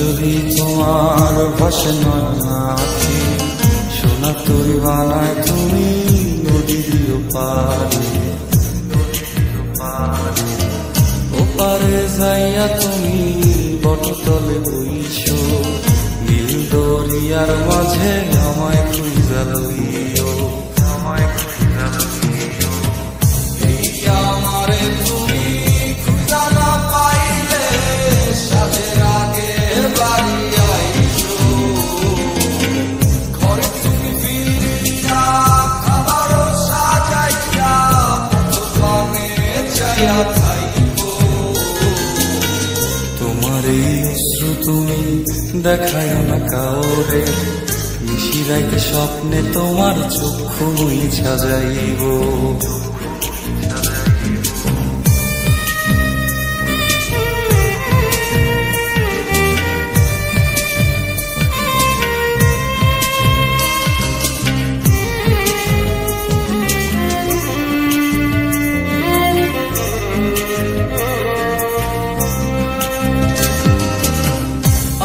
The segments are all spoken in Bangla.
যদি তোমার ভাষে নয়নাথি সোনা তরি বানায় তুমি নদী দিও পারে ওপারে যাইয়া তুমি বটতলে বইছো নীল দরিয়ার মাঝে আমায় খুঁজা লইও আমারে তুমি খুঁজা না পাইলে সাজের আগে বাড়ি আইছো ঘরে তুমি ফিরিয়া খাবারও সাজাইয়া দোকানে যাইয়া খাইবো তোমার এই অশ্রু তুমি দেখায় না কাউরে নিশিরাইতে স্বপ্নে তোমার চক্ষু মুইছা যাইব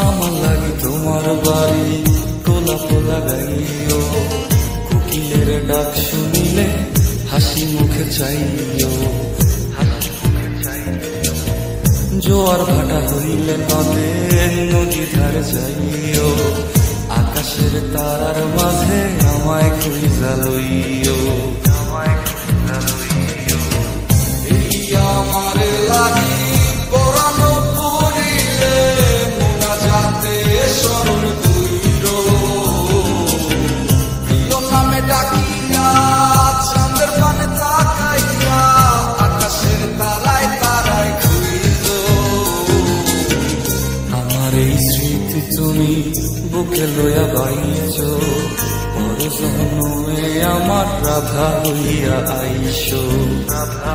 আমার লাগে তোমার বাড়ি গোলাপ লাগাইও কোকিলের ডাক শুনিলে হাসি মুখে চাইও জোয়ার ভাটা হইলে নদে নদী ধারে যাইও আকাশের তারার মাঝে আমায় খুঁজা লইও আমার লাগি পরানো পড়িলে মোনা যাতে স্মরণ কইর প্রিয় নামে ডাকিয়া চাঁদের পানে তাকাইয়া আকাশের তারায় তারায় খুঁজ আমার এই স্মৃতি তুমি বুকে লইয়া বাইছ পর জন্মে আমার রাধা হইয়া আইস রাধা